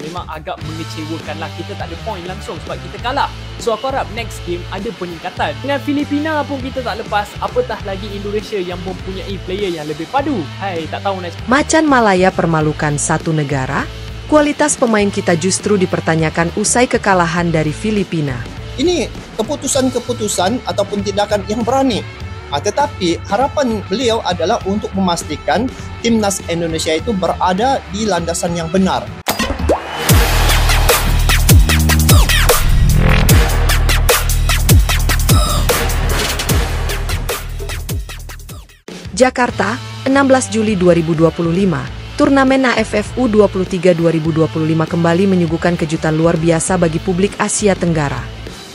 Memang agak mengecewakan lah. Kita tak ada point langsung sebab kita kalah. So aku harap next game ada peningkatan. Dengan Filipina pun kita tak lepas, apatah lagi Indonesia yang mempunyai player yang lebih padu. Hai, tak tahu nak. Macan Malaya permalukan satu negara? Kualitas pemain kita justru dipertanyakan usai kekalahan dari Filipina. Ini keputusan-keputusan ataupun tindakan yang berani. Tetapi harapan beliau adalah untuk memastikan timnas Indonesia itu berada di landasan yang benar. Jakarta, 16 Juli 2025, turnamen AFF U23 2025 kembali menyuguhkan kejutan luar biasa bagi publik Asia Tenggara.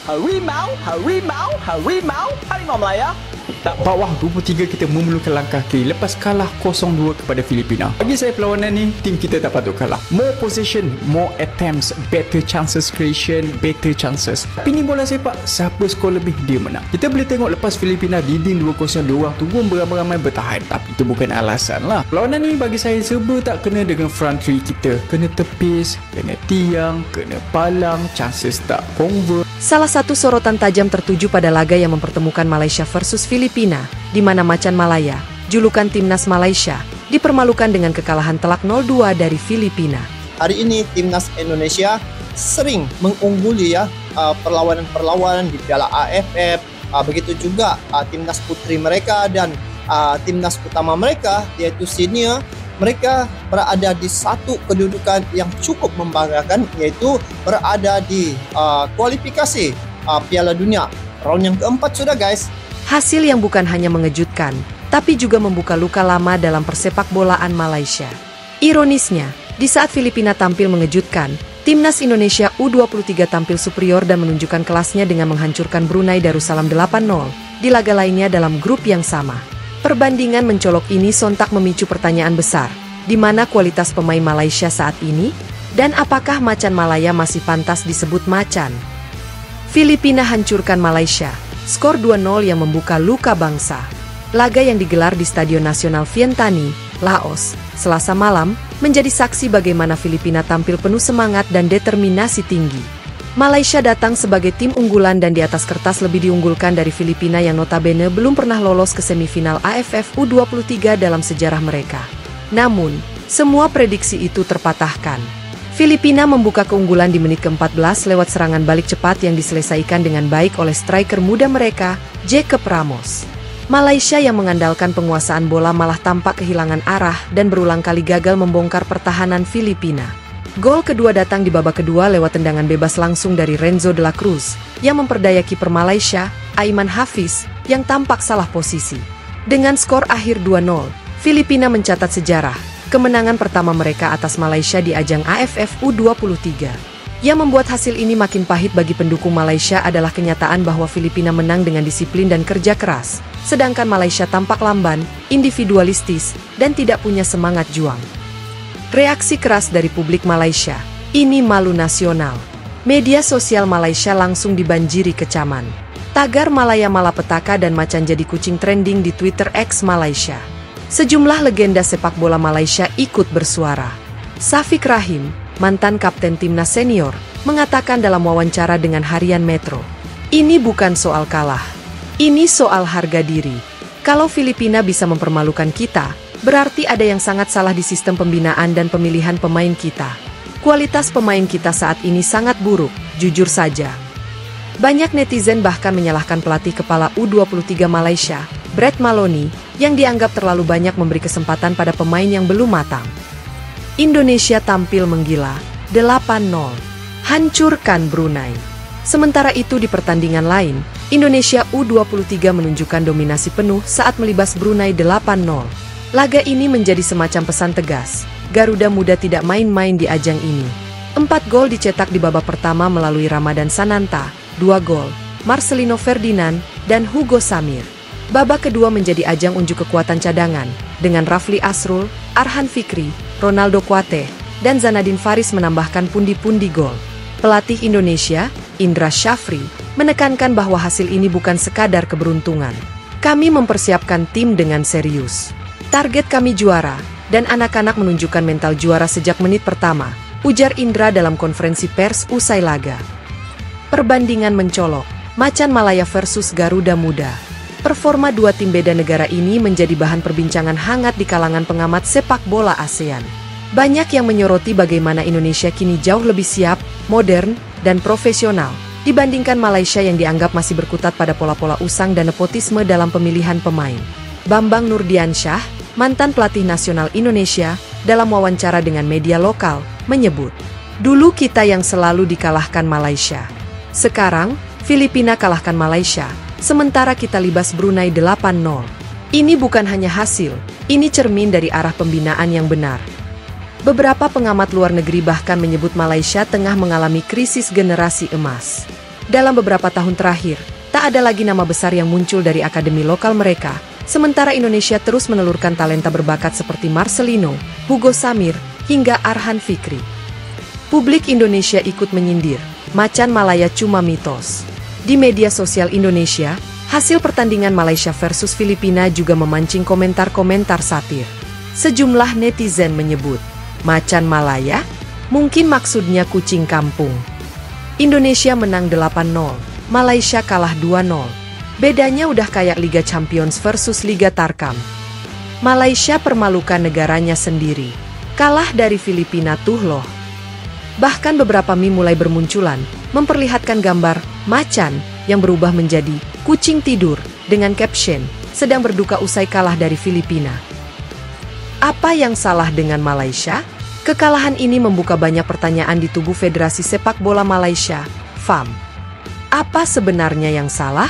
Harimau, Harimau Melaya. Tak, bawah 23 kita memerlukan langkah kiri lepas kalah 0-2 kepada Filipina. Bagi saya perlawanan ni, tim kita tak patut kalah. More possession, more attempts, better chances creation, better chances. Tapi ni bola sepak, siapa skor lebih, dia menang. Kita boleh tengok lepas Filipina leading 2-0, dua orang turun beramai-ramai bertahan. Tapi itu bukan alasan lah. Perlawanan ni bagi saya serba tak kena dengan front three kita. Kena tepis, kena tiang, kena palang, chances tak convert. Salah satu sorotan tajam tertuju pada laga yang mempertemukan Malaysia versus Filipina, di mana Macan Malaya, julukan timnas Malaysia, dipermalukan dengan kekalahan telak 0-2 dari Filipina. Hari ini timnas Indonesia sering mengungguli perlawanan-perlawanan di Piala AFF. Begitu juga timnas putri mereka dan timnas utama mereka yaitu senior. Mereka berada di satu kedudukan yang cukup membanggakan, yaitu berada di kualifikasi Piala Dunia. Round yang keempat sudah, guys. Hasil yang bukan hanya mengejutkan, tapi juga membuka luka lama dalam persepak bolaan Malaysia. Ironisnya, di saat Filipina tampil mengejutkan, timnas Indonesia U23 tampil superior dan menunjukkan kelasnya dengan menghancurkan Brunei Darussalam 8-0 di laga lainnya dalam grup yang sama. Perbandingan mencolok ini sontak memicu pertanyaan besar, di mana kualitas pemain Malaysia saat ini, dan apakah Macan Malaya masih pantas disebut macan? Filipina hancurkan Malaysia, skor 2-0 yang membuka luka bangsa. Laga yang digelar di Stadion Nasional Vientiane, Laos, Selasa malam, menjadi saksi bagaimana Filipina tampil penuh semangat dan determinasi tinggi. Malaysia datang sebagai tim unggulan dan di atas kertas lebih diunggulkan dari Filipina yang notabene belum pernah lolos ke semifinal AFF U23 dalam sejarah mereka. Namun, semua prediksi itu terpatahkan. Filipina membuka keunggulan di menit ke-14 lewat serangan balik cepat yang diselesaikan dengan baik oleh striker muda mereka, Jacob Ramos. Malaysia yang mengandalkan penguasaan bola malah tampak kehilangan arah dan berulang kali gagal membongkar pertahanan Filipina. Gol kedua datang di babak kedua lewat tendangan bebas langsung dari Renzo de la Cruz, yang memperdaya kiper Malaysia, Aiman Hafiz, yang tampak salah posisi. Dengan skor akhir 2-0, Filipina mencatat sejarah, kemenangan pertama mereka atas Malaysia di ajang AFF U23. Yang membuat hasil ini makin pahit bagi pendukung Malaysia adalah kenyataan bahwa Filipina menang dengan disiplin dan kerja keras, sedangkan Malaysia tampak lamban, individualistis, dan tidak punya semangat juang. Reaksi keras dari publik Malaysia, ini malu nasional. Media sosial Malaysia langsung dibanjiri kecaman. Tagar Malaya Malapetaka dan macan jadi kucing trending di Twitter X Malaysia. Sejumlah legenda sepak bola Malaysia ikut bersuara. Syafiq Rahim, mantan kapten timnas senior, mengatakan dalam wawancara dengan Harian Metro, "Ini bukan soal kalah. Ini soal harga diri. Kalau Filipina bisa mempermalukan kita, berarti ada yang sangat salah di sistem pembinaan dan pemilihan pemain kita. Kualitas pemain kita saat ini sangat buruk, jujur saja." Banyak netizen bahkan menyalahkan pelatih kepala U23 Malaysia, Brett Maloney, yang dianggap terlalu banyak memberi kesempatan pada pemain yang belum matang. Indonesia tampil menggila, 8-0, hancurkan Brunei. Sementara itu di pertandingan lain, Indonesia U23 menunjukkan dominasi penuh saat melibas Brunei 8-0. Laga ini menjadi semacam pesan tegas, Garuda Muda tidak main-main di ajang ini. 4 gol dicetak di babak pertama melalui Ramadan Sananta, 2 gol, Marcelino Ferdinand, dan Hugo Samir. Babak kedua menjadi ajang unjuk kekuatan cadangan, dengan Rafli Asrul, Arhan Fikri, Ronaldo Kuate, dan Zanadin Faris menambahkan pundi-pundi gol. Pelatih Indonesia, Indra Syafri, menekankan bahwa hasil ini bukan sekadar keberuntungan. Kami mempersiapkan tim dengan serius. Target kami juara, dan anak-anak menunjukkan mental juara sejak menit pertama, ujar Indra dalam konferensi pers usai laga. Perbandingan mencolok, Macan Malaya versus Garuda Muda. Performa dua tim beda negara ini menjadi bahan perbincangan hangat di kalangan pengamat sepak bola ASEAN. Banyak yang menyoroti bagaimana Indonesia kini jauh lebih siap, modern, dan profesional dibandingkan Malaysia yang dianggap masih berkutat pada pola-pola usang dan nepotisme dalam pemilihan pemain. Bambang Nurdiansyah, mantan pelatih nasional Indonesia, dalam wawancara dengan media lokal, menyebut, "Dulu kita yang selalu dikalahkan Malaysia. Sekarang, Filipina kalahkan Malaysia, sementara kita libas Brunei 8-0. Ini bukan hanya hasil, ini cermin dari arah pembinaan yang benar." Beberapa pengamat luar negeri bahkan menyebut Malaysia tengah mengalami krisis generasi emas. Dalam beberapa tahun terakhir, tak ada lagi nama besar yang muncul dari akademi lokal mereka, sementara Indonesia terus menelurkan talenta berbakat seperti Marcelino, Hugo Samir, hingga Arhan Fikri. Publik Indonesia ikut menyindir, Macan Malaya cuma mitos. Di media sosial Indonesia, hasil pertandingan Malaysia versus Filipina juga memancing komentar-komentar satir. Sejumlah netizen menyebut, Macan Malaya? Mungkin maksudnya kucing kampung. Indonesia menang 8-0, Malaysia kalah 2-0. Bedanya udah kayak Liga Champions versus Liga Tarkam. Malaysia permalukan negaranya sendiri. Kalah dari Filipina tuh loh. Bahkan beberapa meme mulai bermunculan, memperlihatkan gambar macan yang berubah menjadi kucing tidur dengan caption, sedang berduka usai kalah dari Filipina. Apa yang salah dengan Malaysia? Kekalahan ini membuka banyak pertanyaan di tubuh Federasi Sepak Bola Malaysia, FAM. Apa sebenarnya yang salah?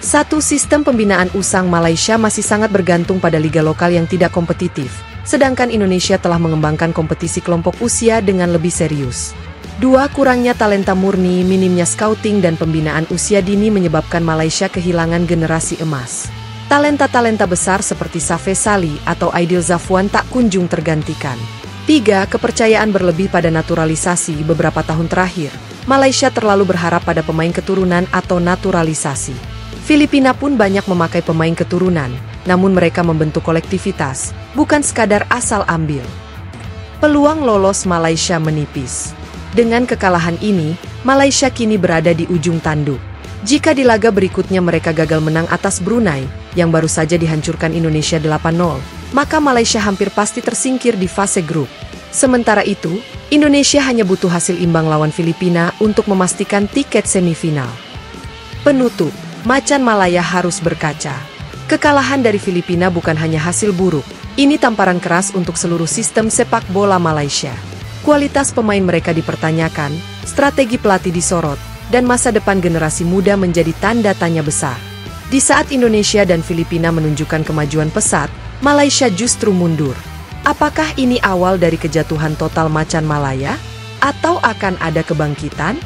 Satu, sistem pembinaan usang Malaysia masih sangat bergantung pada liga lokal yang tidak kompetitif, sedangkan Indonesia telah mengembangkan kompetisi kelompok usia dengan lebih serius. Dua, kurangnya talenta murni, minimnya scouting dan pembinaan usia dini menyebabkan Malaysia kehilangan generasi emas. Talenta-talenta besar seperti Safe Sali atau Aidil Zafwan tak kunjung tergantikan. 3. Kepercayaan berlebih pada naturalisasi. Beberapa tahun terakhir, Malaysia terlalu berharap pada pemain keturunan atau naturalisasi. Filipina pun banyak memakai pemain keturunan, namun mereka membentuk kolektivitas, bukan sekadar asal ambil. Peluang lolos Malaysia menipis. Dengan kekalahan ini, Malaysia kini berada di ujung tanduk. Jika di laga berikutnya mereka gagal menang atas Brunei, yang baru saja dihancurkan Indonesia 8-0, maka Malaysia hampir pasti tersingkir di fase grup. Sementara itu, Indonesia hanya butuh hasil imbang lawan Filipina untuk memastikan tiket semifinal. Penutup, Macan Malaya harus berkaca. Kekalahan dari Filipina bukan hanya hasil buruk, ini tamparan keras untuk seluruh sistem sepak bola Malaysia. Kualitas pemain mereka dipertanyakan, strategi pelatih disorot, dan masa depan generasi muda menjadi tanda tanya besar. Di saat Indonesia dan Filipina menunjukkan kemajuan pesat, Malaysia justru mundur. Apakah ini awal dari kejatuhan total Macan Malaya? Atau akan ada kebangkitan?